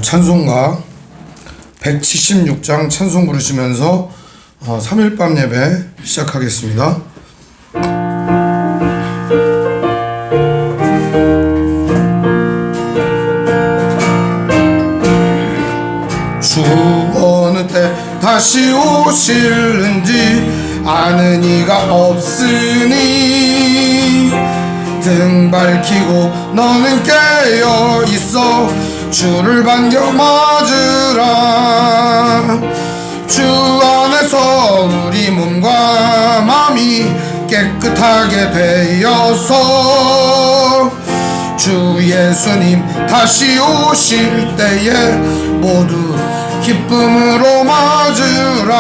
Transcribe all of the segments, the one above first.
찬송가 176장 찬송 부르시면서 3일 밤 예배 시작하겠습니다. 주 어느 때 다시 오실는지 아는 이가 없으니 등 밝히고 너는 깨어 있어 주를 반겨 맞으라. 주 안에서 우리 몸과 마음이 깨끗하게 되어서 주 예수님 다시 오실 때에 모두 기쁨으로 맞으라.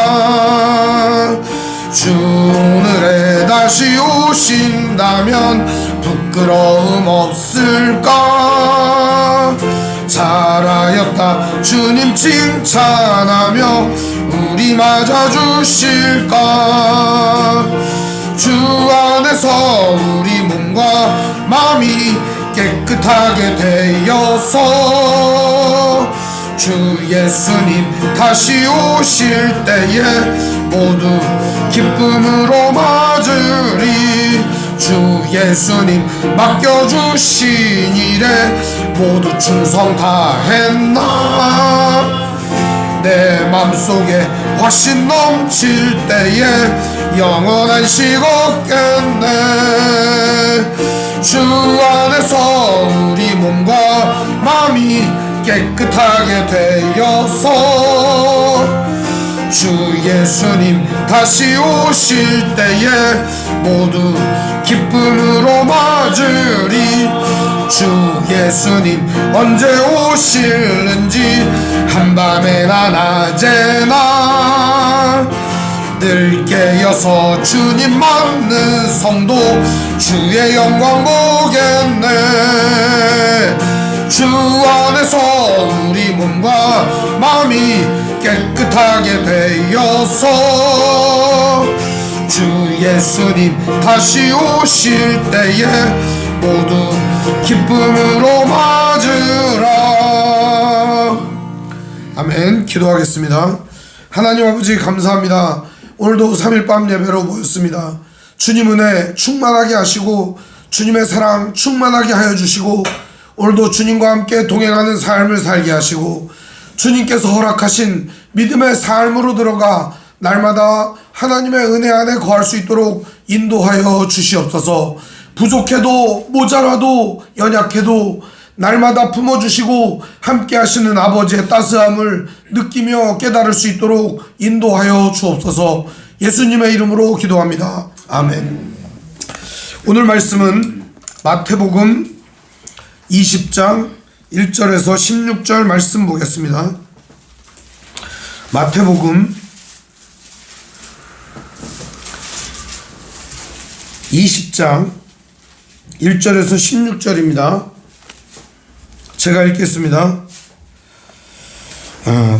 주 오늘에 다시 오신다면 부끄러움 없을까. 잘하였다 주님 칭찬하며 우리 맞아주실까. 주 안에서 우리 몸과 마음이 깨끗하게 되어서 주 예수님 다시 오실 때에 모두 기쁨으로 맞으리. 주 예수님 맡겨주신 일에 모두 충성 다했나. 내 맘속에 확신 넘칠 때에 영원한 식 없겠네. 주 안에서 우리 몸과 마음이 깨끗하게 되어서 주 예수님 다시 오실 때에 모두 기쁨으로 맞으리. 주 예수님 언제 오실는지 한밤에나 낮에나 늘 깨어서 주님 맞는 성도 주의 영광 보겠네. 주 안에서 우리 몸과 마음이 깨끗하게 되어서 주 예수님 다시 오실 때에 모두 기쁨으로 맞으라. 아멘. 기도하겠습니다. 하나님 아버지 감사합니다. 오늘도 3일 밤 예배로 모였습니다. 주님 은혜 충만하게 하시고 주님의 사랑 충만하게 하여 주시고 오늘도 주님과 함께 동행하는 삶을 살게 하시고 주님께서 허락하신 믿음의 삶으로 들어가 날마다 하나님의 은혜 안에 거할 수 있도록 인도하여 주시옵소서. 부족해도 모자라도 연약해도 날마다 품어주시고 함께 하시는 아버지의 따스함을 느끼며 깨달을 수 있도록 인도하여 주옵소서. 예수님의 이름으로 기도합니다. 아멘. 오늘 말씀은 마태복음 20장 1절에서 16절 말씀 보겠습니다. 마태복음 20장 1절에서 16절입니다. 제가 읽겠습니다.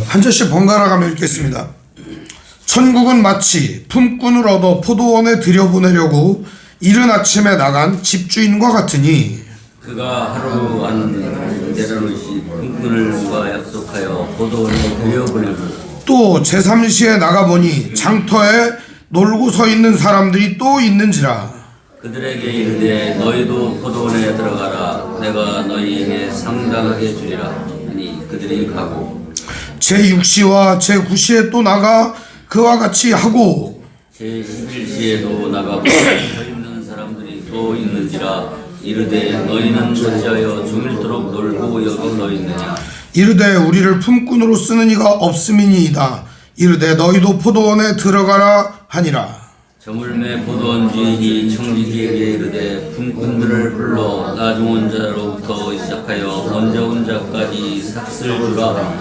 한 절씩 번갈아 가며 읽겠습니다. 천국은 마치 품꾼을 얻어 포도원에 들여보내려고 이른 아침에 나간 집주인과 같으니 그가 하루 안 내려놓으시 품꾼을과 약속하여 포도원에 들여보내고 또 제3시에 나가보니 장터에 놀고 서 있는 사람들이 또 있는지라. 그들에게 이르되 너희도 포도원에 들어가라. 내가 너희에게 상당하게 주리라 하니 그들이 가고 제6시와 제9시에 또 나가 그와 같이 하고 제11시에도 나가고 서 있는 사람들이 또 있는지라. 이르되 너희는 어찌하여 주밀도록 놀고 여기 서 있느냐. 이르되 우리를 품꾼으로 쓰는 이가 없음이니이다. 이르되 너희도 포도원에 들어가라 하니라. 저물매 포도원 주인이 청지기에게 이르되 품꾼들을 불러 나중 온 자로부터 시작하여 먼저 온 자까지 삭슬 주라.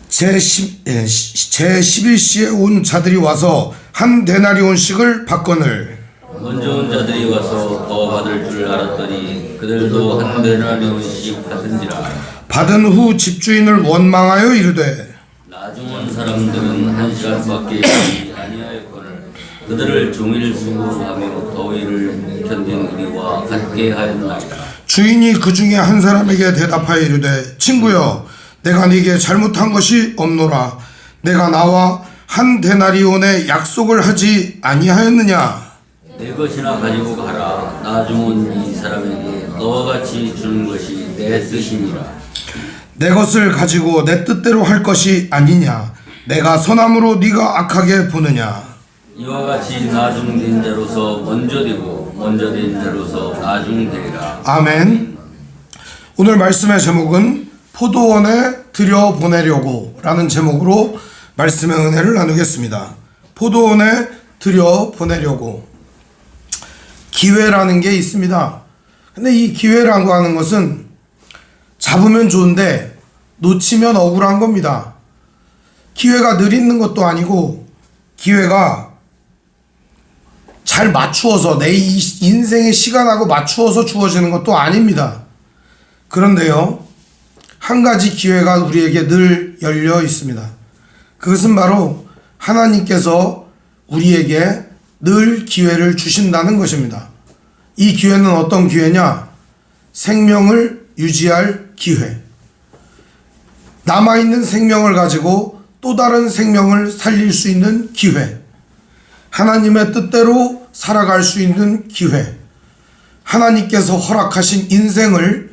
제11시에 온 자들이 와서 한 데나리온씩을 받거늘 먼저 온 자들이 와서 더 받을 줄 알았더니 그들도 한 데나리온씩 받은지라. 받은 후 집주인을 원망하여 이르되 나중 온 사람들은 한 시간밖에 있지 아니하였거늘 그들을 종일 수고하며 더위를 견딘 우리와 같게 하였나이다. 주인이 그 중에 한 사람에게 대답하여 이르되 친구여 내가 네게 잘못한 것이 없노라. 내가 나와 한 데나리온의 약속을 하지 아니하였느냐. 내 것이나 가지고 가라. 나중 온 이 사람에게 너와 같이 주는 것이 내 뜻이니라. 내 것을 가지고 내 뜻대로 할 것이 아니냐. 내가 선함으로 네가 악하게 보느냐. 이와 같이 나중 된 자로서 먼저 되고 먼저 된 자로서 나중 되리라. 아멘. 오늘 말씀의 제목은 포도원에 들여보내려고 라는 제목으로 말씀의 은혜를 나누겠습니다. 포도원에 들여보내려고. 기회라는 게 있습니다. 근데 이 기회라고 하는 것은 잡으면 좋은데 놓치면 억울한 겁니다. 기회가 늘 있는 것도 아니고 기회가 잘 맞추어서 내 인생의 시간하고 맞추어서 주어지는 것도 아닙니다. 그런데요, 한 가지 기회가 우리에게 늘 열려 있습니다. 그것은 바로 하나님께서 우리에게 늘 기회를 주신다는 것입니다. 이 기회는 어떤 기회냐? 생명을 유지할 기회. 남아있는 생명을 가지고 또 다른 생명을 살릴 수 있는 기회. 하나님의 뜻대로 살아갈 수 있는 기회. 하나님께서 허락하신 인생을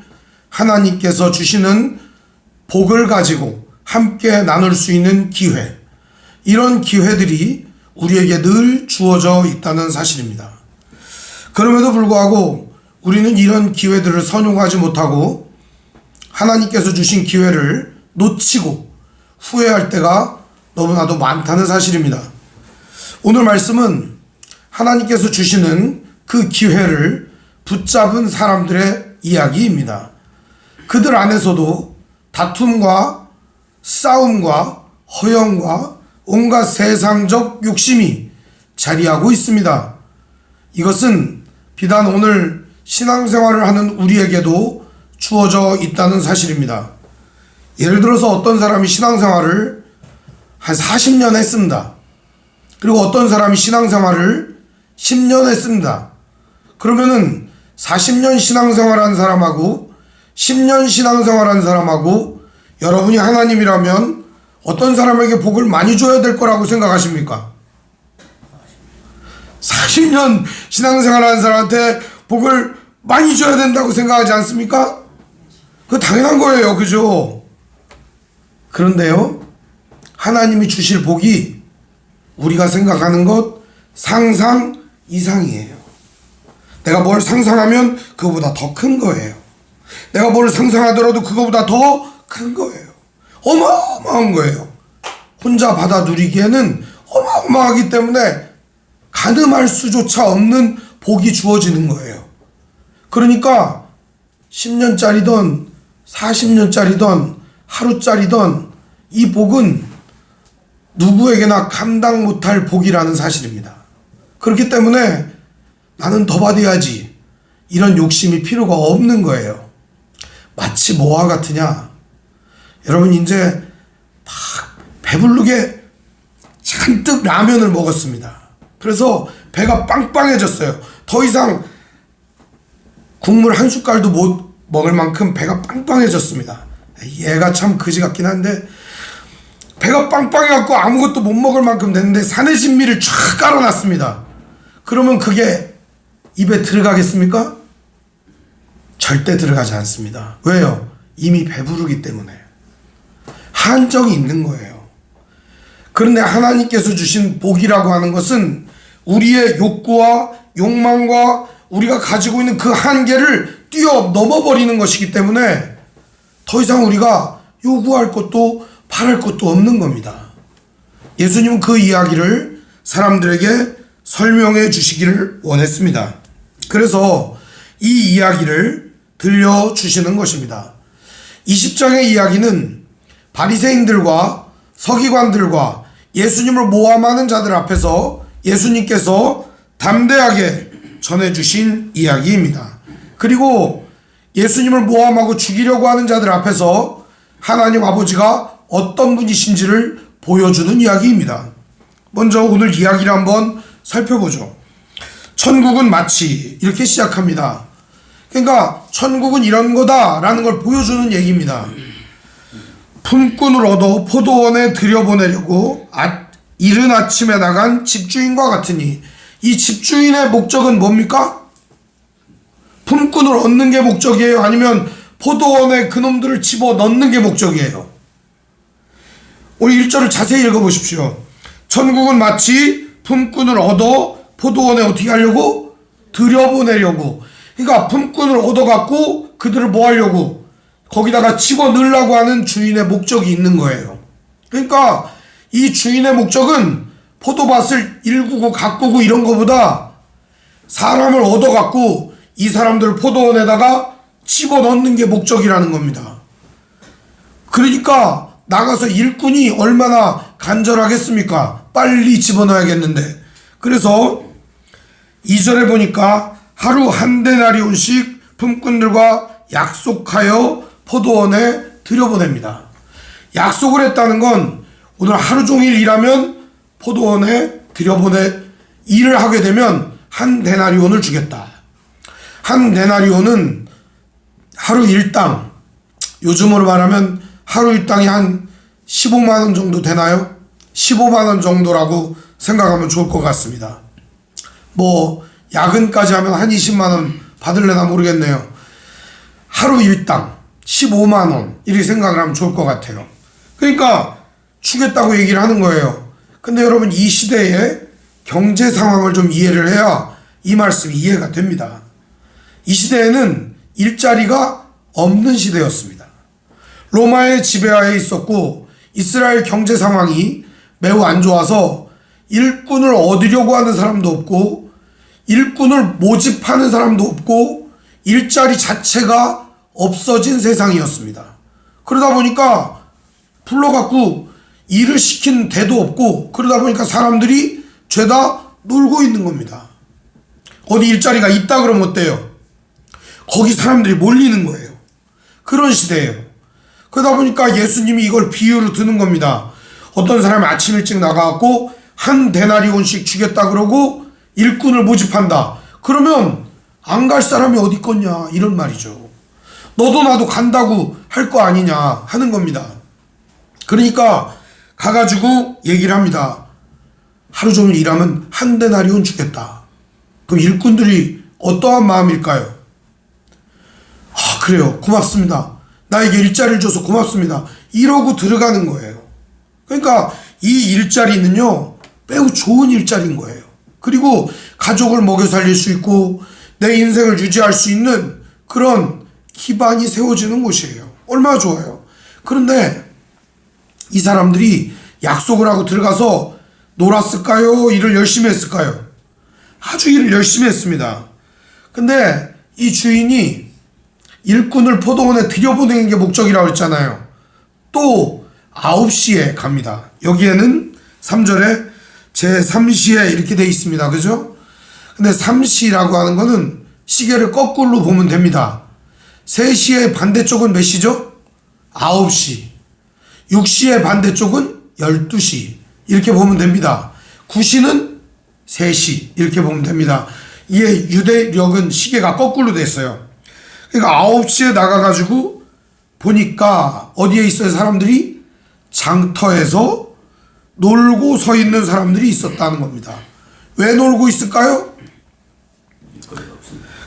하나님께서 주시는 복을 가지고 함께 나눌 수 있는 기회. 이런 기회들이 우리에게 늘 주어져 있다는 사실입니다. 그럼에도 불구하고 우리는 이런 기회들을 선용하지 못하고 하나님께서 주신 기회를 놓치고 후회할 때가 너무나도 많다는 사실입니다. 오늘 말씀은 하나님께서 주시는 그 기회를 붙잡은 사람들의 이야기입니다. 그들 안에서도 다툼과 싸움과 허영과 온갖 세상적 욕심이 자리하고 있습니다. 이것은 비단 오늘 신앙생활을 하는 우리에게도 주어져 있다는 사실입니다. 예를 들어서 어떤 사람이 신앙생활을 한 40년 했습니다. 그리고 어떤 사람이 신앙생활을 10년 했습니다. 그러면은 40년 신앙생활한 사람하고 10년 신앙생활한 사람하고 여러분이 하나님이라면 어떤 사람에게 복을 많이 줘야 될 거라고 생각하십니까? 40년 신앙생활한 사람한테 복을 많이 줘야 된다고 생각하지 않습니까? 그거 당연한 거예요. 그죠? 그런데요, 하나님이 주실 복이 우리가 생각하는 것 상상 이상이에요. 내가 뭘 상상하면 그거보다 더 큰 거예요. 내가 뭘 상상하더라도 그거보다 더 큰 거예요. 어마어마한 거예요. 혼자 받아 누리기에는 어마어마하기 때문에 가늠할 수조차 없는 복이 주어지는 거예요. 그러니까 10년짜리든 40년짜리든 하루짜리든 이 복은 누구에게나 감당 못할 복이라는 사실입니다. 그렇기 때문에 나는 더 받아야지 이런 욕심이 필요가 없는 거예요. 마치 뭐와 같으냐? 여러분 이제 막 배부르게 잔뜩 라면을 먹었습니다. 그래서 배가 빵빵해졌어요. 더 이상 국물 한 숟갈도 못 먹을 만큼 배가 빵빵해졌습니다. 얘가 참 그지 같긴 한데 배가 빵빵해갖고 아무것도 못 먹을 만큼 됐는데 산해진미를 쫙 깔아놨습니다. 그러면 그게 입에 들어가겠습니까? 절대 들어가지 않습니다. 왜요? 이미 배부르기 때문에. 한정이 있는 거예요. 그런데 하나님께서 주신 복이라고 하는 것은 우리의 욕구와 욕망과 우리가 가지고 있는 그 한계를 뛰어넘어버리는 것이기 때문에 더 이상 우리가 요구할 것도 바랄 것도 없는 겁니다. 예수님은 그 이야기를 사람들에게 설명해 주시기를 원했습니다. 그래서 이 이야기를 들려주시는 것입니다. 20장의 이야기는 바리새인들과 서기관들과 예수님을 모함하는 자들 앞에서 예수님께서 담대하게 전해주신 이야기입니다. 그리고 예수님을 모함하고 죽이려고 하는 자들 앞에서 하나님 아버지가 어떤 분이신지를 보여주는 이야기입니다. 먼저 오늘 이야기를 한번 살펴보죠. 천국은 마치 이렇게 시작합니다. 그러니까 천국은 이런 거다라는 걸 보여주는 얘기입니다. 품꾼을 얻어 포도원에 들여보내려고 이른 아침에 나간 집주인과 같으니, 이 집주인의 목적은 뭡니까? 품꾼을 얻는 게 목적이에요? 아니면 포도원에 그놈들을 집어넣는 게 목적이에요? 우리 1절을 자세히 읽어보십시오. 천국은 마치 품꾼을 얻어 포도원에 어떻게 하려고? 들여보내려고. 그러니까 품꾼을 얻어갖고 그들을 뭐 하려고? 거기다가 집어넣으려고 하는 주인의 목적이 있는 거예요. 그러니까 이 주인의 목적은 포도밭을 일구고 가꾸고 이런 거보다 사람을 얻어갖고 이 사람들을 포도원에다가 집어넣는 게 목적이라는 겁니다. 그러니까 나가서 일꾼이 얼마나 간절하겠습니까? 빨리 집어넣어야겠는데. 그래서 2절에 보니까 하루 한 데나리온씩 품꾼들과 약속하여 포도원에 들여보냅니다. 약속을 했다는 건 오늘 하루 종일 일하면 포도원에 일을 하게 되면 한 데나리온을 주겠다. 한 데나리온은 하루 일당, 요즘으로 말하면 하루 일당이 한 15만원 정도 되나요? 15만원 정도라고 생각하면 좋을 것 같습니다. 뭐 야근까지 하면 한 20만원 받을래나 모르겠네요. 하루 일당 15만원 이렇게 생각을 하면 좋을 것 같아요. 그러니까 주겠다고 얘기를 하는 거예요. 근데 여러분, 이 시대의 경제 상황을 좀 이해를 해야 이 말씀이 이해가 됩니다. 이 시대에는 일자리가 없는 시대였습니다. 로마의 지배하에 있었고 이스라엘 경제 상황이 매우 안 좋아서 일꾼을 얻으려고 하는 사람도 없고 일꾼을 모집하는 사람도 없고 일자리 자체가 없어진 세상이었습니다. 그러다 보니까 불러갖고 일을 시킨 데도 없고, 그러다 보니까 사람들이 죄다 놀고 있는 겁니다. 어디 일자리가 있다 그러면 어때요? 거기 사람들이 몰리는 거예요. 그런 시대예요. 그러다 보니까 예수님이 이걸 비유로 드는 겁니다. 어떤 사람이 아침 일찍 나가갖고 한 데나리온씩 주겠다 그러고 일꾼을 모집한다. 그러면 안 갈 사람이 어디 있겠냐 이런 말이죠. 너도 나도 간다고 할 거 아니냐 하는 겁니다. 그러니까 가가지고 얘기를 합니다. 하루 종일 일하면 한 데나리온 주겠다. 그럼 일꾼들이 어떠한 마음일까요? 아, 그래요, 고맙습니다, 나에게 일자리를 줘서 고맙습니다, 이러고 들어가는 거예요. 그러니까 이 일자리는요 매우 좋은 일자리인 거예요. 그리고 가족을 먹여 살릴 수 있고 내 인생을 유지할 수 있는 그런 기반이 세워지는 곳이에요. 얼마나 좋아요. 그런데 이 사람들이 약속을 하고 들어가서 놀았을까요? 일을 열심히 했을까요? 아주 일을 열심히 했습니다. 근데 이 주인이 일꾼을 포도원에 들여보내는 게 목적이라고 했잖아요. 또 9시에 갑니다. 여기에는 3절에 제3시에 이렇게 돼 있습니다. 그죠? 근데 3시라고 하는 거는 시계를 거꾸로 보면 됩니다. 3시의 반대쪽은 몇 시죠? 9시. 6시의 반대쪽은 12시. 이렇게 보면 됩니다. 9시는 3시. 이렇게 보면 됩니다. 이게 유대력은 시계가 거꾸로 됐어요. 그러니까 9시에 나가가지고 보니까 어디에 있어요? 사람들이 장터에서 놀고 서 있는 사람들이 있었다는 겁니다. 왜 놀고 있을까요?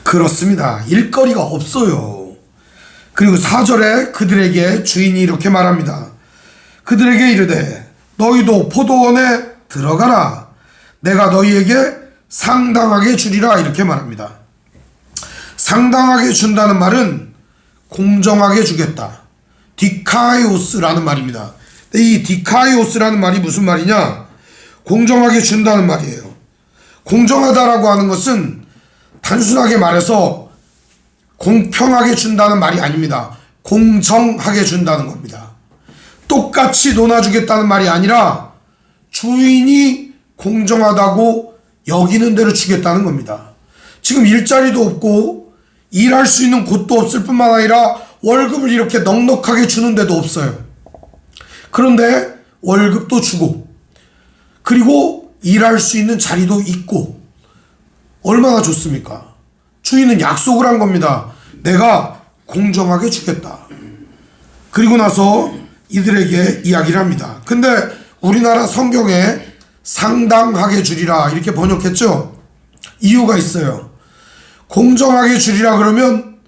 그렇습니다. 일거리가 없어요. 그리고 4절에 그들에게 주인이 이렇게 말합니다. 그들에게 이르되 너희도 포도원에 들어가라. 내가 너희에게 상당하게 주리라. 이렇게 말합니다. 상당하게 준다는 말은 공정하게 주겠다. 디카이오스라는 말입니다. 이 디카이오스라는 말이 무슨 말이냐? 공정하게 준다는 말이에요. 공정하다라고 하는 것은 단순하게 말해서 공평하게 준다는 말이 아닙니다. 공정하게 준다는 겁니다. 똑같이 논아주겠다는 말이 아니라 주인이 공정하다고 여기는 대로 주겠다는 겁니다. 지금 일자리도 없고 일할 수 있는 곳도 없을 뿐만 아니라 월급을 이렇게 넉넉하게 주는 데도 없어요. 그런데 월급도 주고 그리고 일할 수 있는 자리도 있고 얼마나 좋습니까? 주인은 약속을 한 겁니다. 내가 공정하게 주겠다. 그리고 나서 이들에게 이야기를 합니다. 근데 우리나라 성경에 상당하게 주리라 이렇게 번역했죠. 이유가 있어요. 공정하게 주리라 그러면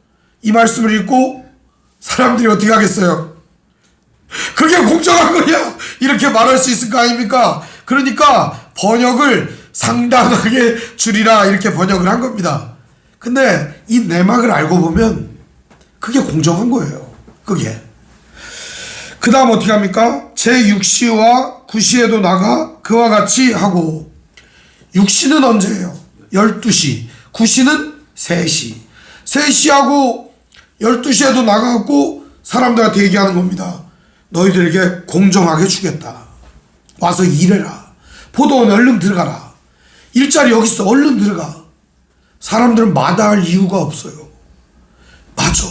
이 말씀을 읽고 사람들이 어떻게 하겠어요? 그게 공정한 거냐? 이렇게 말할 수 있을 거 아닙니까? 그러니까 번역을 상당하게 주리라 이렇게 번역을 한 겁니다. 근데 이 내막을 알고 보면 그게 공정한 거예요. 그게. 그 다음 어떻게 합니까? 제6시와 9시에도 나가 그와 같이 하고, 6시는 언제예요? 12시. 9시는 3시. 3시하고 12시에도 나가고 사람들한테 얘기하는 겁니다. 너희들에게 공정하게 주겠다. 와서 일해라. 포도원 얼른 들어가라. 일자리 여기 있어. 얼른 들어가. 사람들은 마다할 이유가 없어요. 맞아.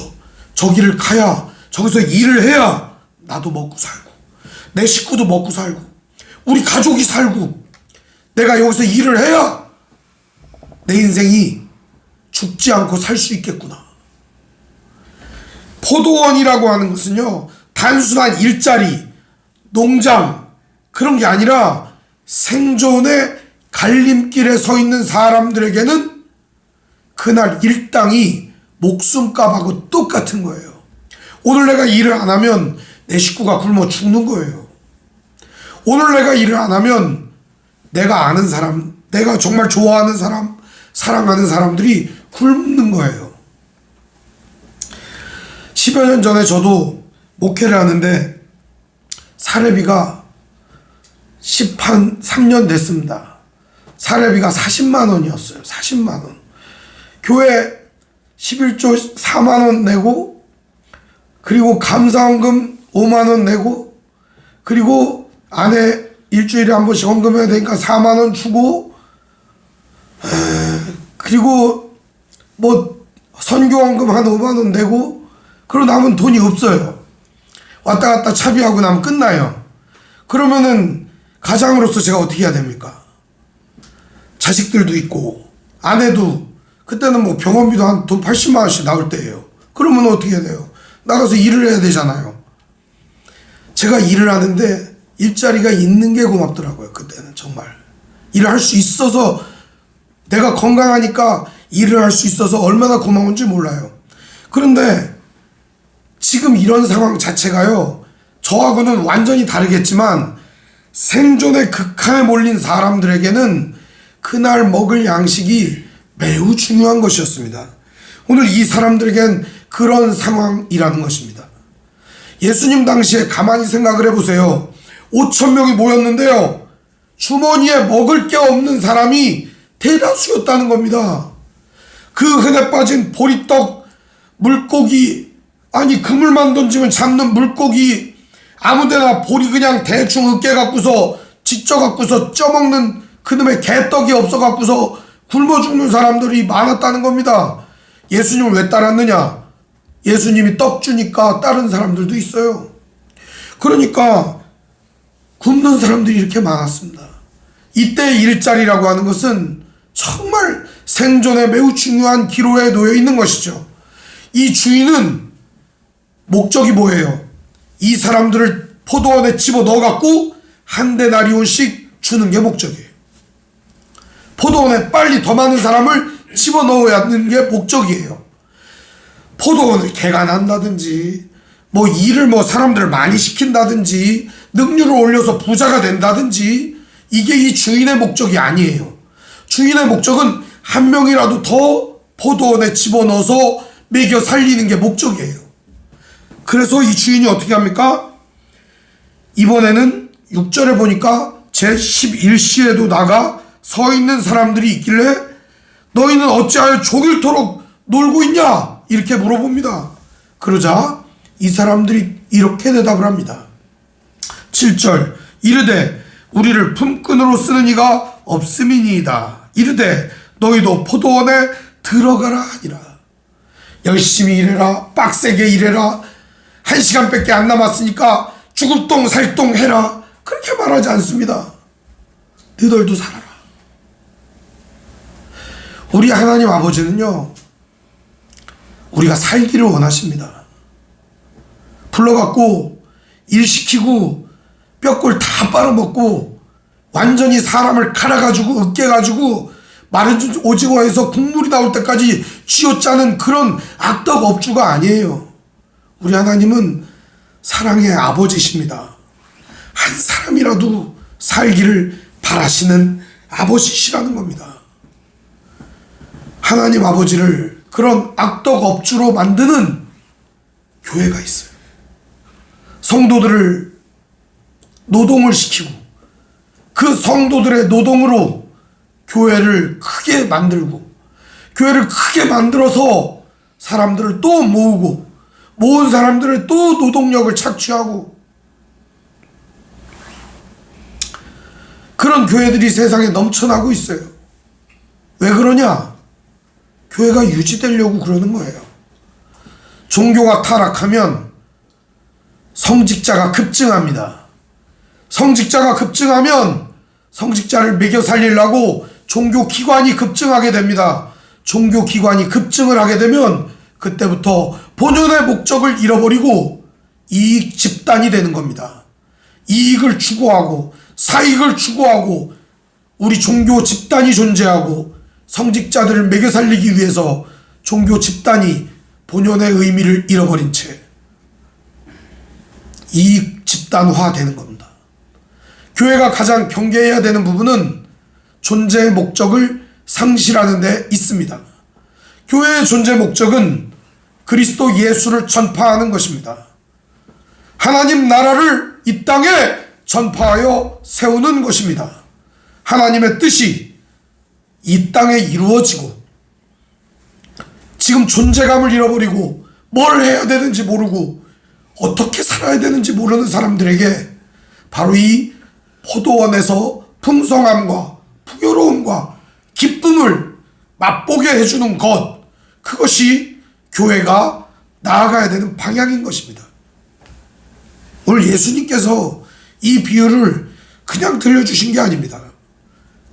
저기를 가야, 저기서 일을 해야 나도 먹고 살고, 내 식구도 먹고 살고, 우리 가족이 살고, 내가 여기서 일을 해야 내 인생이 죽지 않고 살 수 있겠구나. 포도원이라고 하는 것은요, 단순한 일자리, 농장, 그런 게 아니라 생존의 갈림길에 서 있는 사람들에게는 그날 일당이 목숨값하고 똑같은 거예요. 오늘 내가 일을 안 하면 내 식구가 굶어 죽는 거예요. 오늘 내가 일을 안 하면 내가 아는 사람, 내가 정말 좋아하는 사람, 사랑하는 사람들이 굶는 거예요. 10여 년 전에 저도 목회를 하는데 사례비가 3년 됐습니다. 사례비가 40만 원이었어요. 40만 원. 교회 11조 4만 원 내고, 그리고 감사헌금 5만 원 내고, 그리고 아내 일주일에 한 번씩 헌금해야 되니까 4만 원 주고, 그리고 뭐 선교헌금 한 5만 원 내고, 그러고 남은 돈이 없어요. 왔다 갔다 차비하고 나면 끝나요. 그러면은 가장으로서 제가 어떻게 해야 됩니까? 자식들도 있고 아내도, 그때는 뭐 병원비도 한 돈 80만 원씩 나올 때예요. 그러면 어떻게 해야 돼요? 나가서 일을 해야 되잖아요. 제가 일을 하는데 일자리가 있는 게 고맙더라고요. 그때는 정말 일을 할 수 있어서, 내가 건강하니까 일을 할 수 있어서 얼마나 고마운지 몰라요. 그런데 지금 이런 상황 자체가요, 저하고는 완전히 다르겠지만 생존의 극한에 몰린 사람들에게는 그날 먹을 양식이 매우 중요한 것이었습니다. 오늘 이 사람들에겐 그런 상황이라는 것입니다. 예수님 당시에 가만히 생각을 해보세요. 5천 명이 모였는데요, 주머니에 먹을 게 없는 사람이 대다수였다는 겁니다. 그 흔해 빠진 보리떡, 물고기, 아니 그물만 던지면 잡는 물고기, 아무데나 보리 그냥 대충 으깨 갖고서 지쪄 갖고서 쪄먹는 그놈의 개떡이 없어 갖고서 굶어 죽는 사람들이 많았다는 겁니다. 예수님을 왜 따랐느냐? 예수님이 떡 주니까 따른 사람들도 있어요. 그러니까 굶는 사람들이 이렇게 많았습니다. 이때의 일자리라고 하는 것은 정말 생존에 매우 중요한 기로에 놓여 있는 것이죠. 이 주인은 목적이 뭐예요? 이 사람들을 포도원에 집어넣어 갖고 한 데나리온씩 주는 게 목적이에요. 포도원에 빨리 더 많은 사람을 집어넣어야 하는 게 목적이에요. 포도원을 개간한다든지, 뭐 일을 뭐 사람들을 많이 시킨다든지, 능률을 올려서 부자가 된다든지, 이게 이 주인의 목적이 아니에요. 주인의 목적은 한 명이라도 더 포도원에 집어넣어서 먹여 살리는 게 목적이에요. 그래서 이 주인이 어떻게 합니까? 이번에는 6절에 보니까 제11시에도 나가 서 있는 사람들이 있길래 너희는 어찌하여 종일토록 놀고 있냐? 이렇게 물어봅니다. 그러자 이 사람들이 이렇게 대답을 합니다. 7절, 이르되 우리를 품꾼으로 쓰는 이가 없음이니이다. 이르되 너희도 포도원에 들어가라 하니라. 열심히 일해라, 빡세게 일해라, 1시간밖에 안 남았으니까 죽을똥 살똥 해라, 그렇게 말하지 않습니다. 너희들도 살아라. 우리 하나님 아버지는요, 우리가 살기를 원하십니다. 불러갖고 일시키고 뼈골 다 빨아먹고 완전히 사람을 갈아가지고 으깨가지고 마른 오징어에서 국물이 나올 때까지 쥐어짜는 그런 악덕 업주가 아니에요. 우리 하나님은 사랑의 아버지십니다. 한 사람이라도 살기를 바라시는 아버지시라는 겁니다. 하나님 아버지를 그런 악덕 업주로 만드는 교회가 있어요. 성도들을 노동을 시키고 그 성도들의 노동으로 교회를 크게 만들고 교회를 크게 만들어서 사람들을 또 모으고 모은 사람들을 또 노동력을 착취하고 그런 교회들이 세상에 넘쳐나고 있어요. 왜 그러냐? 교회가 유지되려고 그러는 거예요. 종교가 타락하면 성직자가 급증합니다. 성직자가 급증하면 성직자를 먹여 살리려고 종교기관이 급증하게 됩니다. 종교기관이 급증을 하게 되면 그때부터 본연의 목적을 잃어버리고 이익 집단이 되는 겁니다. 이익을 추구하고 사익을 추구하고 우리 종교 집단이 존재하고 성직자들을 먹여 살리기 위해서 종교 집단이 본연의 의미를 잃어버린 채 이익 집단화 되는 겁니다. 교회가 가장 경계해야 되는 부분은 존재의 목적을 상실하는 데 있습니다. 교회의 존재 목적은 그리스도 예수를 전파하는 것입니다. 하나님 나라를 이 땅에 전파하여 세우는 것입니다. 하나님의 뜻이 이 땅에 이루어지고 지금 존재감을 잃어버리고 뭘 해야 되는지 모르고 어떻게 살아야 되는지 모르는 사람들에게 바로 이 포도원에서 풍성함과 풍요로움과 기쁨을 맛보게 해주는 것, 그것이 교회가 나아가야 되는 방향인 것입니다. 오늘 예수님께서 이 비유를 그냥 들려주신 게 아닙니다.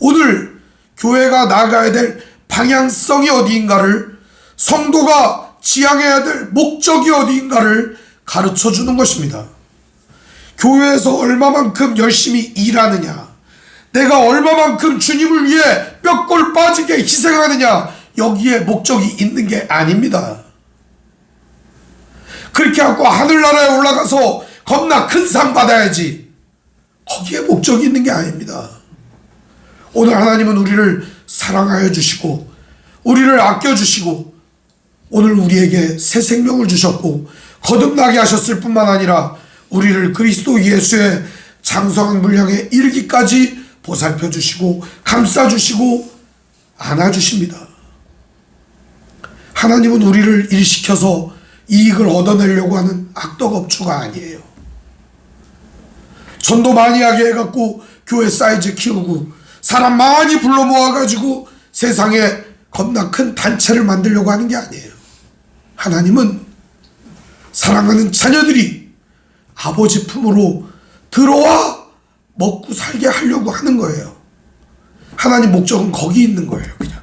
오늘 교회가 나아가야 될 방향성이 어디인가를, 성도가 지향해야 될 목적이 어디인가를 가르쳐 주는 것입니다. 교회에서 얼마만큼 열심히 일하느냐, 내가 얼마만큼 주님을 위해 뼈골 빠지게 희생하느냐, 여기에 목적이 있는 게 아닙니다. 그렇게 하고 하늘나라에 올라가서 겁나 큰 상 받아야지, 거기에 목적이 있는 게 아닙니다. 오늘 하나님은 우리를 사랑하여 주시고 우리를 아껴주시고 오늘 우리에게 새 생명을 주셨고 거듭나게 하셨을 뿐만 아니라 우리를 그리스도 예수의 장성한 분량에 이르기까지 보살펴 주시고 감싸 주시고 안아 주십니다. 하나님은 우리를 일시켜서 이익을 얻어내려고 하는 악덕업주가 아니에요. 전도 많이 하게 해갖고 교회 사이즈 키우고 사람 많이 불러 모아가지고 세상에 겁나 큰 단체를 만들려고 하는 게 아니에요. 하나님은 사랑하는 자녀들이 아버지 품으로 들어와 먹고 살게 하려고 하는 거예요. 하나님 목적은 거기 있는 거예요. 그냥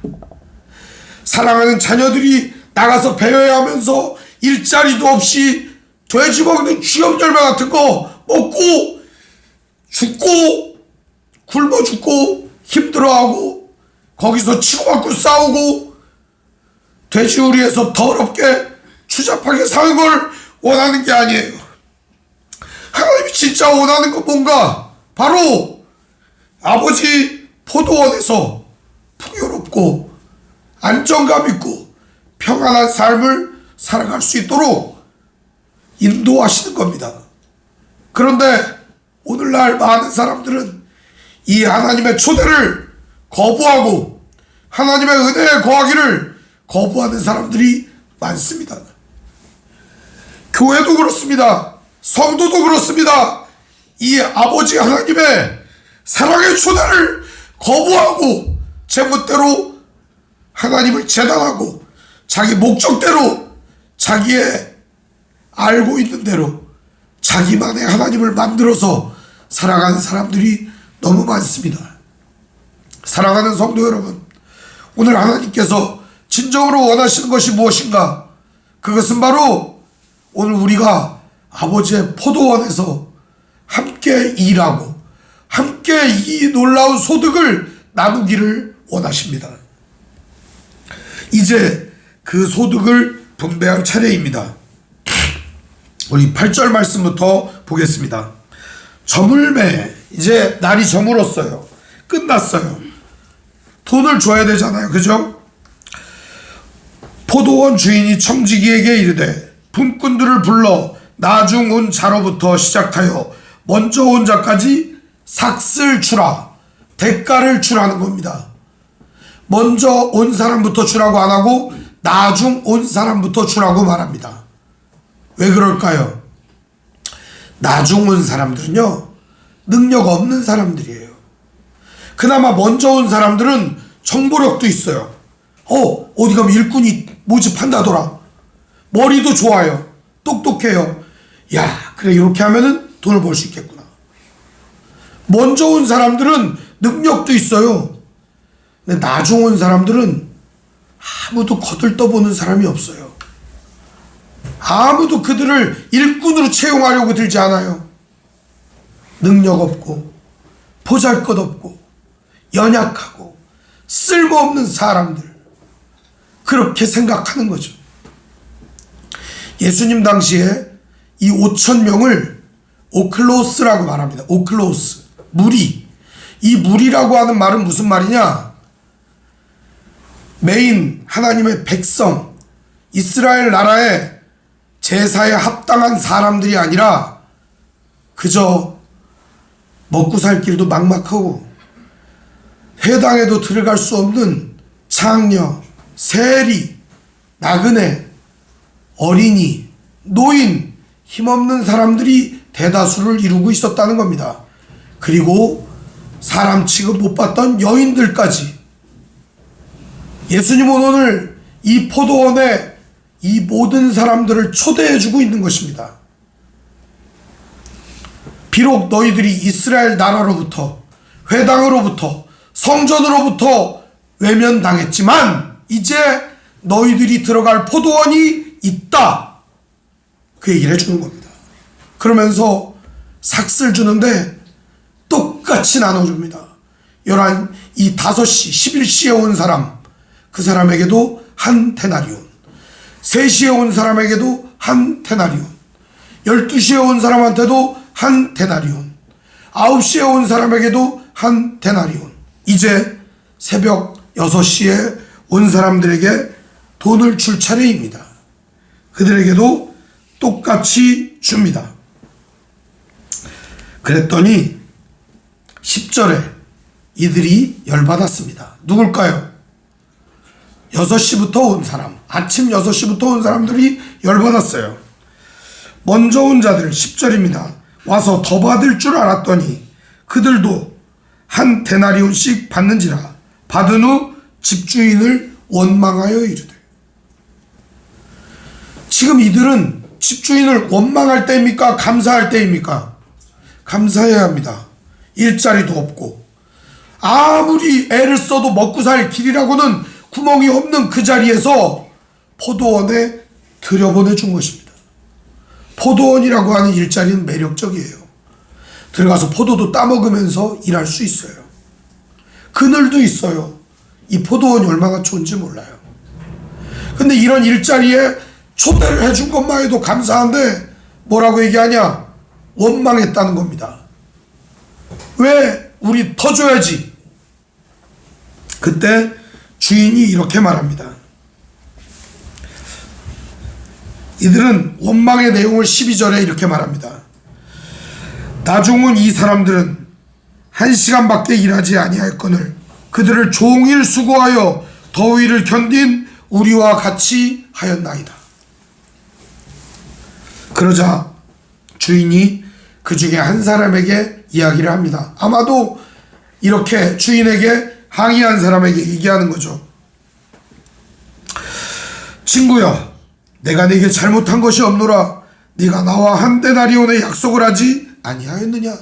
사랑하는 자녀들이 나가서 배워야 하면서 일자리도 없이 돼지 먹는 쥐염 열매 같은 거 먹고 죽고 굶어 죽고 힘들어하고 거기서 치고받고 싸우고 돼지우리에서 더럽게 추잡하게 사는 걸 원하는 게 아니에요. 하나님이 진짜 원하는 건 뭔가, 바로 아버지 포도원에서 풍요롭고 안정감 있고 평안한 삶을 살아갈 수 있도록 인도하시는 겁니다. 그런데 오늘날 많은 사람들은 이 하나님의 초대를 거부하고 하나님의 은혜에 거하기를 거부하는 사람들이 많습니다. 교회도 그렇습니다. 성도도 그렇습니다. 이 아버지 하나님의 사랑의 초대를 거부하고 제멋대로 하나님을 재단하고 자기 목적대로 자기의 알고 있는 대로 자기만의 하나님을 만들어서 살아가는 사람들이 너무 많습니다. 사랑하는 성도 여러분, 오늘 하나님께서 진정으로 원하시는 것이 무엇인가? 그것은 바로 오늘 우리가 아버지의 포도원에서 함께 일하고 함께 이 놀라운 소득을 나누기를 원하십니다. 이제 그 소득을 분배할 차례입니다. 우리 8절 말씀부터 보겠습니다. 저물매, 이제 날이 저물었어요. 끝났어요. 돈을 줘야 되잖아요. 그죠? 포도원 주인이 청지기에게 이르되 품꾼들을 불러 나중 온 자로부터 시작하여 먼저 온 자까지 삭슬 주라, 대가를 주라는 겁니다. 먼저 온 사람부터 주라고 안 하고 나중 온 사람부터 주라고 말합니다. 왜 그럴까요? 나중 온 사람들은요, 능력 없는 사람들이에요. 그나마 먼저 온 사람들은 정보력도 있어요. 어디 가면 일꾼이 모집한다더라. 머리도 좋아요. 똑똑해요. 야, 그래, 이렇게 하면은 돈을 벌 수 있겠구나. 먼저 온 사람들은 능력도 있어요. 근데 나중 온 사람들은 아무도 거들떠보는 사람이 없어요. 아무도 그들을 일꾼으로 채용하려고 들지 않아요. 능력 없고 보잘것없고 연약하고 쓸모없는 사람들, 그렇게 생각하는 거죠. 예수님 당시에 이 5,000명을 오클로스라고 말합니다. 오클로스, 무리. 이 무리라고 하는 말은 무슨 말이냐? 메인 하나님의 백성, 이스라엘 나라의 제사에 합당한 사람들이 아니라 그저 먹고 살 길도 막막하고 회당에도 들어갈 수 없는 창녀, 세리, 나그네, 어린이, 노인, 힘없는 사람들이 대다수를 이루고 있었다는 겁니다. 그리고 사람 취급 못 받던 여인들까지. 예수님은 오늘 이 포도원에 이 모든 사람들을 초대해주고 있는 것입니다. 비록 너희들이 이스라엘 나라로부터, 회당으로부터, 성전으로부터 외면당했지만 이제 너희들이 들어갈 포도원이 있다, 그 얘기를 해주는 겁니다. 그러면서 삭슬 주는데 똑같이 나눠줍니다. 5시, 11시에 온 사람, 그 사람에게도 한 데나리온, 3시에 온 사람에게도 한 데나리온, 12시에 온 사람한테도 한 데나리온, 9시에 온 사람에게도 한 데나리온. 이제 새벽 6시에 온 사람들에게 돈을 줄 차례입니다. 그들에게도 똑같이 줍니다. 그랬더니 10절에 이들이 열받았습니다. 누굴까요? 6시부터 온 사람, 아침 6시부터 온 사람들이 열받았어요. 먼저 온 자들, 10절입니다. 와서 더 받을 줄 알았더니 그들도 한 데나리온씩 받는지라. 받은 후 집주인을 원망하여 이르되. 지금 이들은 집주인을 원망할 때입니까? 감사할 때입니까? 감사해야 합니다. 일자리도 없고 아무리 애를 써도 먹고 살 길이라고는 구멍이 없는 그 자리에서 포도원에 들여보내준 것입니다. 포도원이라고 하는 일자리는 매력적이에요. 들어가서 포도도 따먹으면서 일할 수 있어요. 그늘도 있어요. 이 포도원이 얼마나 좋은지 몰라요. 근데 이런 일자리에 초대를 해준 것만 해도 감사한데 뭐라고 얘기하냐? 원망했다는 겁니다. 왜? 우리 더 줘야지. 그때 주인이 이렇게 말합니다. 이들은 원망의 내용을 12절에 이렇게 말합니다. 나중은 이 사람들은 1시간밖에 일하지 아니할거늘 그들을 종일 수고하여 더위를 견딘 우리와 같이 하였나이다. 그러자 주인이 그 중에 한 사람에게 이야기를 합니다. 아마도 이렇게 주인에게 항의한 사람에게 얘기하는 거죠. 친구야, 내가 네게 잘못한 것이 없노라. 네가 나와 한 데나리온의 약속을 하지 아니하였느냐?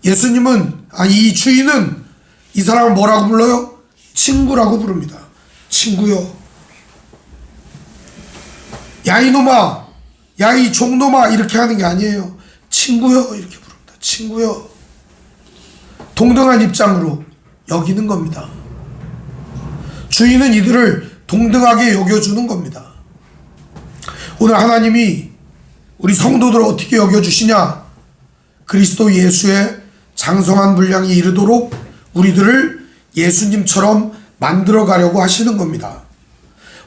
예수님은, 이 주인은 이 사람을 뭐라고 불러요? 친구라고 부릅니다. 친구요, 야 이놈아, 야 이 종놈아 이렇게 하는 게 아니에요. 친구요 이렇게 부릅니다. 친구요. 동등한 입장으로 여기는 겁니다. 주인은 이들을 동등하게 여겨주는 겁니다. 오늘 하나님이 우리 성도들을 어떻게 여겨주시냐? 그리스도 예수의 장성한 분량이 이르도록 우리들을 예수님처럼 만들어 가려고 하시는 겁니다.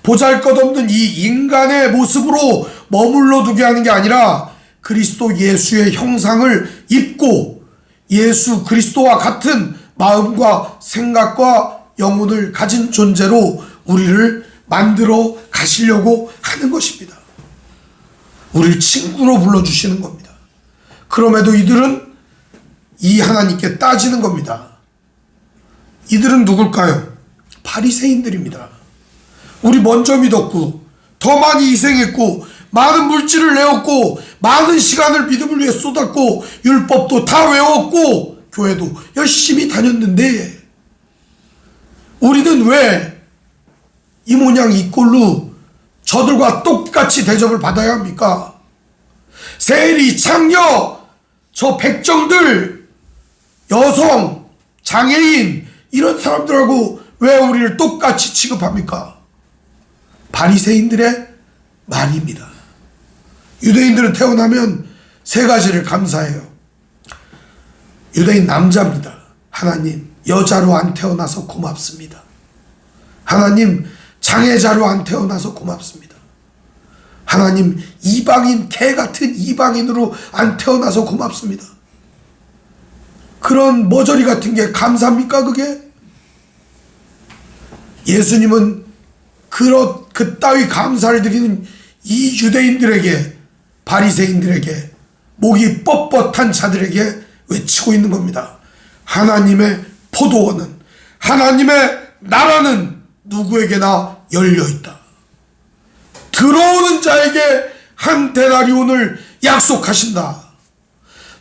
보잘것없는 이 인간의 모습으로 머물러 두게 하는 게 아니라 그리스도 예수의 형상을 입고 예수 그리스도와 같은 마음과 생각과 영혼을 가진 존재로 우리를 만들어 가시려고 하는 것입니다. 우리를 친구로 불러주시는 겁니다. 그럼에도 이들은 이 하나님께 따지는 겁니다. 이들은 누굴까요? 바리새인들입니다. 우리 먼저 믿었고 더 많이 희생했고 많은 물질을 내었고 많은 시간을 믿음을 위해 쏟았고 율법도 다 외웠고 교회도 열심히 다녔는데 우리는 왜 이 모양 이 꼴로 저들과 똑같이 대접을 받아야 합니까? 세리, 창녀, 저 백정들, 여성, 장애인 이런 사람들하고 왜 우리를 똑같이 취급합니까? 바리새인들의 말입니다. 유대인들은 태어나면 세 가지를 감사해요. 유대인 남자입니다. 하나님 여자로 안 태어나서 고맙습니다. 하나님 장애자로 안 태어나서 고맙습니다. 하나님 이방인 개 같은 이방인으로 안 태어나서 고맙습니다. 그런 머저리 같은 게 감사합니까 그게? 예수님은 그따위 감사를 드리는 이 유대인들에게 바리새인들에게 목이 뻣뻣한 자들에게 외치고 있는 겁니다. 하나님의 포도원은 하나님의 나라는 누구에게나 열려있다. 들어오는 자에게 한 데나리온을 약속하신다.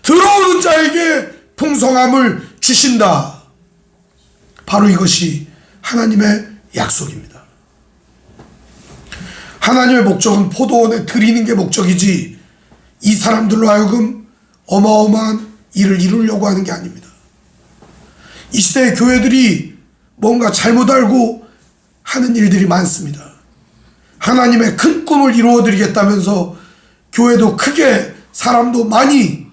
들어오는 자에게 풍성함을 주신다. 바로 이것이 하나님의 약속입니다. 하나님의 목적은 포도원에 드리는 게 목적이지 이 사람들로 하여금 어마어마한 일을 이루려고 하는 게 아닙니다. 이 시대의 교회들이 뭔가 잘못 알고 하는 일들이 많습니다. 하나님의 큰 꿈을 이루어드리겠다면서 교회도 크게 사람도 많이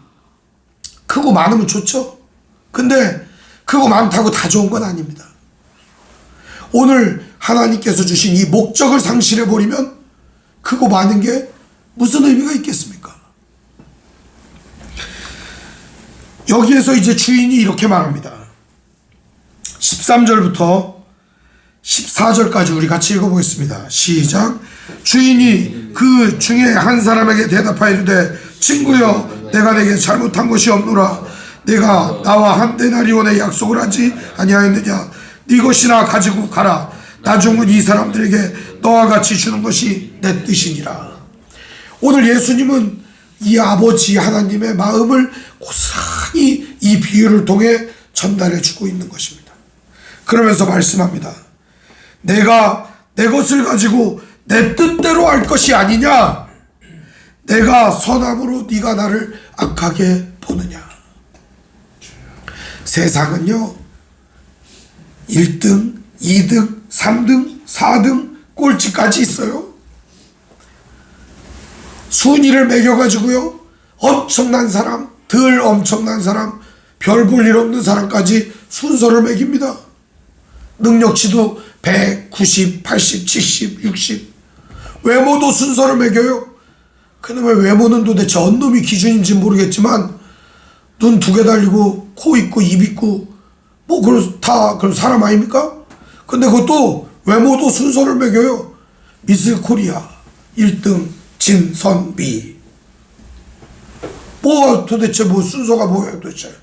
크고 많으면 좋죠. 근데 크고 많다고 다 좋은 건 아닙니다. 오늘 하나님께서 주신 이 목적을 상실해버리면 크고 많은 게 무슨 의미가 있겠습니까? 여기에서 이제 주인이 이렇게 말합니다. 13절부터 14절까지 우리 같이 읽어보겠습니다. 시작. 주인이 그 중에 한 사람에게 대답하여 이르되 친구여 내가 내게 잘못한 것이 없노라. 내가 나와 한 데나리온의 약속을 하지 아니하였느냐. 네 것이나 가지고 가라. 나중은 이 사람들에게 너와 같이 주는 것이 내 뜻이니라. 오늘 예수님은 이 아버지 하나님의 마음을 고스란히 이 비유를 통해 전달해 주고 있는 것입니다. 그러면서 말씀합니다. 내가 내 것을 가지고 내 뜻대로 할 것이 아니냐. 내가 선함으로 네가 나를 악하게 보느냐. 세상은요 1등, 2등, 3등, 4등 꼴찌까지 있어요. 순위를 매겨가지고요 엄청난 사람, 덜 엄청난 사람, 별 볼 일 없는 사람까지 순서를 매깁니다. 능력치도 100, 90, 80, 70, 60 외모도 순서를 매겨요. 그놈의 외모는 도대체 어느 놈이 기준인지 모르겠지만 눈 2개 달리고 코 있고 입 있고 뭐 그런 사람 아닙니까? 근데 그것도 외모도 순서를 매겨요. 미스 코리아 1등 진선미. 뭐가 도대체 뭐 순서가 뭐예요 도대체?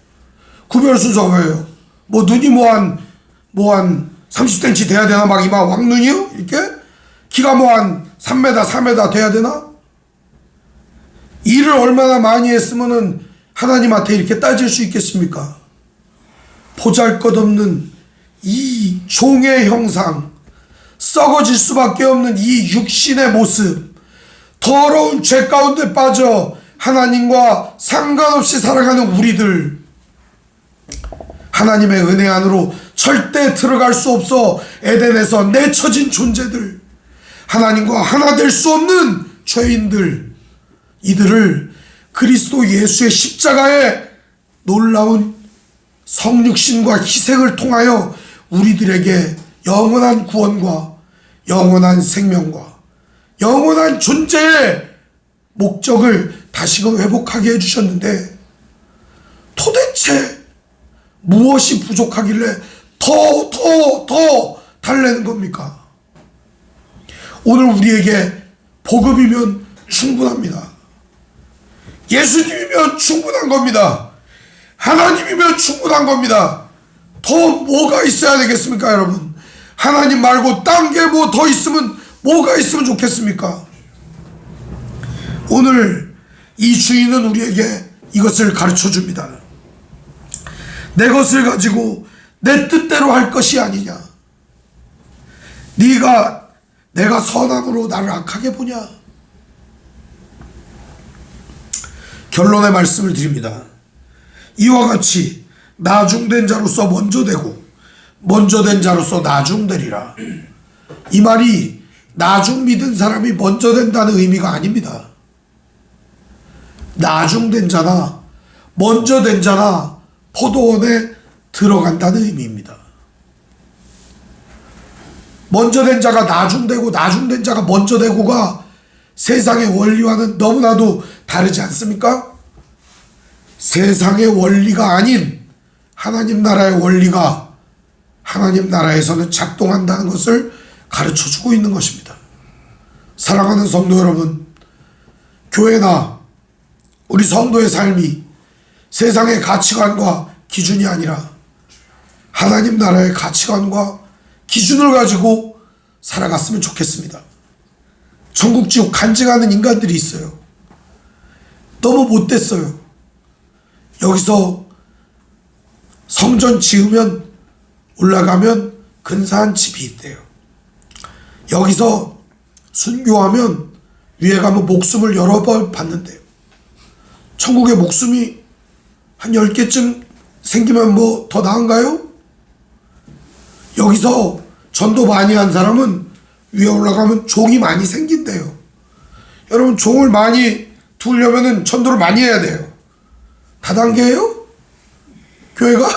구별 순서가 뭐예요? 뭐 눈이 뭐 한 30cm 돼야 되나? 막 이만 왕눈이요? 이렇게? 키가 뭐 한 3m 4m 돼야 되나? 일을 얼마나 많이 했으면은 하나님한테 이렇게 따질 수 있겠습니까? 보잘것없는 이 종의 형상, 썩어질 수밖에 없는 이 육신의 모습, 더러운 죄 가운데 빠져 하나님과 상관없이 살아가는 우리들, 하나님의 은혜 안으로 절대 들어갈 수 없어 에덴에서 내쳐진 존재들, 하나님과 하나 될 수 없는 죄인들, 이들을 그리스도 예수의 십자가의 놀라운 성육신과 희생을 통하여 우리들에게 영원한 구원과 영원한 생명과 영원한 존재의 목적을 다시금 회복하게 해주셨는데, 도대체 무엇이 부족하길래 더 달래는 겁니까? 오늘 우리에게 복음이면 충분합니다. 예수님이면 충분한 겁니다. 하나님이면 충분한 겁니다. 더 뭐가 있어야 되겠습니까, 여러분? 하나님 말고 딴 게 뭐 더 있으면, 뭐가 있으면 좋겠습니까? 오늘 이 주인은 우리에게 이것을 가르쳐 줍니다. 내 것을 가지고 내 뜻대로 할 것이 아니냐. 내가 선함으로 나를 악하게 보냐. 결론의 말씀을 드립니다. 이와 같이 나중된 자로서 먼저 되고 먼저 된 자로서 나중되리라. 이 말이 나중 믿은 사람이 먼저 된다는 의미가 아닙니다. 나중된 자나 먼저 된 자나 포도원에 들어간다는 의미입니다. 먼저 된 자가 나중되고 나중된 자가 먼저 되고가 세상의 원리와는 너무나도 다르지 않습니까? 세상의 원리가 아닌 하나님 나라의 원리가 하나님 나라에서는 작동한다는 것을 가르쳐주고 있는 것입니다. 사랑하는 성도 여러분, 교회나 우리 성도의 삶이 세상의 가치관과 기준이 아니라 하나님 나라의 가치관과 기준을 가지고 살아갔으면 좋겠습니다. 천국 지옥 간증하는 인간들이 있어요. 너무 못됐어요. 여기서 성전 지으면 올라가면 근사한 집이 있대요. 여기서 순교하면 위에 가면 목숨을 여러 번 받는데요. 천국에 목숨이 한 10개쯤 생기면 뭐 더 나은가요? 여기서 전도 많이 한 사람은 위에 올라가면 종이 많이 생긴대요. 여러분, 종을 많이 두려면은 전도를 많이 해야 돼요. 다단계예요? 교회가?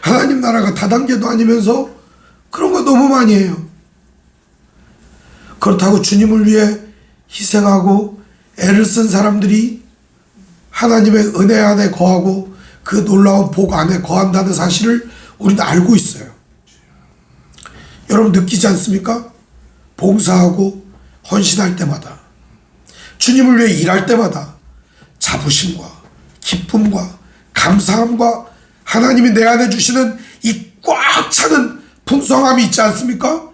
하나님 나라가 다단계도 아니면서 그런 거 너무 많이 해요. 그렇다고 주님을 위해 희생하고 애를 쓴 사람들이 하나님의 은혜 안에 거하고 그 놀라운 복 안에 거한다는 사실을 우리는 알고 있어요. 여러분 느끼지 않습니까? 봉사하고 헌신할 때마다, 주님을 위해 일할 때마다 자부심과 기쁨과 감사함과 하나님이 내 안에 주시는 이 꽉 차는 풍성함이 있지 않습니까?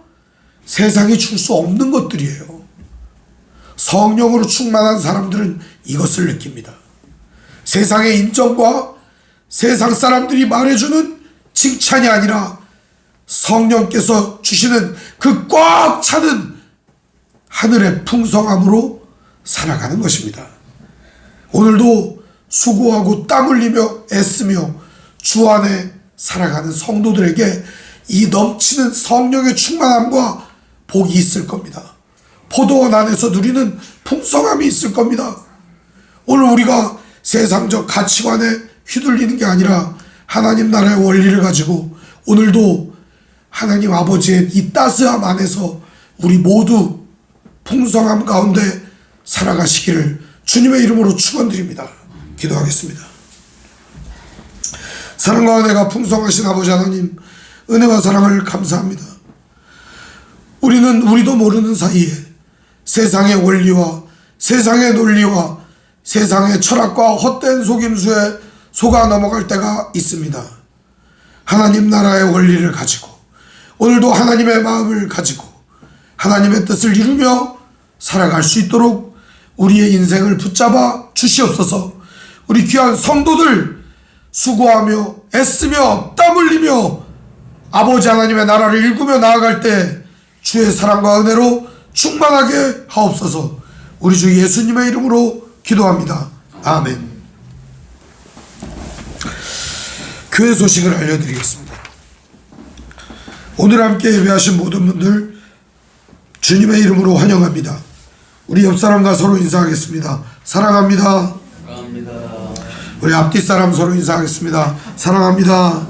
세상이 줄 수 없는 것들이에요. 성령으로 충만한 사람들은 이것을 느낍니다. 세상의 인정과 세상 사람들이 말해주는 칭찬이 아니라 성령께서 주시는 그 꽉 차는 하늘의 풍성함으로 살아가는 것입니다. 오늘도 수고하고 땀 흘리며 애쓰며 주 안에 살아가는 성도들에게 이 넘치는 성령의 충만함과 복이 있을 겁니다. 포도원 안에서 누리는 풍성함이 있을 겁니다. 오늘 우리가 세상적 가치관에 휘둘리는 게 아니라 하나님 나라의 원리를 가지고 오늘도 하나님 아버지의 이 따스함 안에서 우리 모두 풍성함 가운데 살아가시기를 주님의 이름으로 축원드립니다. 기도하겠습니다. 사랑과 은혜가 풍성하신 아버지 하나님, 은혜와 사랑을 감사합니다. 우리도 모르는 사이에 세상의 원리와 세상의 논리와 세상의 철학과 헛된 속임수에 속아 넘어갈 때가 있습니다. 하나님 나라의 원리를 가지고 오늘도 하나님의 마음을 가지고 하나님의 뜻을 이루며 살아갈 수 있도록 우리의 인생을 붙잡아 주시옵소서. 우리 귀한 성도들 수고하며 애쓰며 땀 흘리며 아버지 하나님의 나라를 일구며 나아갈 때 주의 사랑과 은혜로 충만하게 하옵소서. 우리 주 예수님의 이름으로 기도합니다. 아멘. 교회 소식을 알려드리겠습니다. 오늘 함께 예배하신 모든 분들 주님의 이름으로 환영합니다. 우리 옆 사람과 서로 인사하겠습니다. 사랑합니다. 사랑합니다. 우리 앞뒤 사람 서로 인사하겠습니다. 사랑합니다.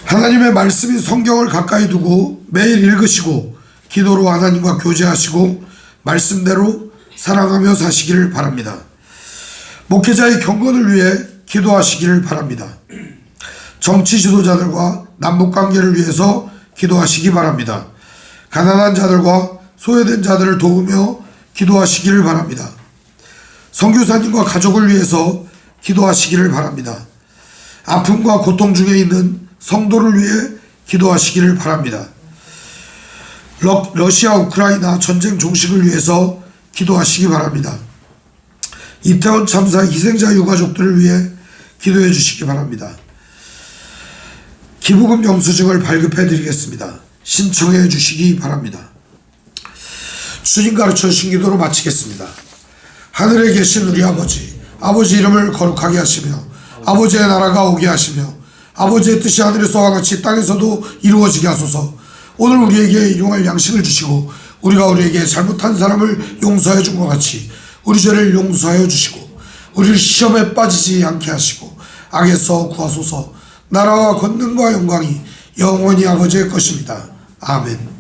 하나님의 말씀인 성경을 가까이 두고 매일 읽으시고 기도로 하나님과 교제하시고 말씀대로 사랑하며 사시기를 바랍니다. 목회자의 경건을 위해 기도하시기를 바랍니다. 정치 지도자들과 남북관계를 위해서 기도하시기 바랍니다. 가난한 자들과 소외된 자들을 도우며 기도하시기를 바랍니다. 선교사님과 가족을 위해서 기도하시기를 바랍니다. 아픔과 고통 중에 있는 성도를 위해 기도하시기를 바랍니다. 러시아 우크라이나 전쟁 종식을 위해서 기도하시기 바랍니다. 이태원 참사 희생자 유가족들을 위해 기도해 주시기 바랍니다. 기부금 영수증을 발급해 드리겠습니다. 신청해 주시기 바랍니다. 주님 가르쳐 주신 기도로 마치겠습니다. 하늘에 계신 우리 아버지, 아버지 이름을 거룩하게 하시며 아버지의 나라가 오게 하시며 아버지의 뜻이 하늘에서와 같이 땅에서도 이루어지게 하소서. 오늘 우리에게 일용할 양식을 주시고 우리가 우리에게 잘못한 사람을 용서해 준 것 같이 우리 죄를 용서하여 주시고 우리를 시험에 빠지지 않게 하시고 악에서 구하소서. 나라와 권능과 영광이 영원히 아버지의 것입니다. 아멘.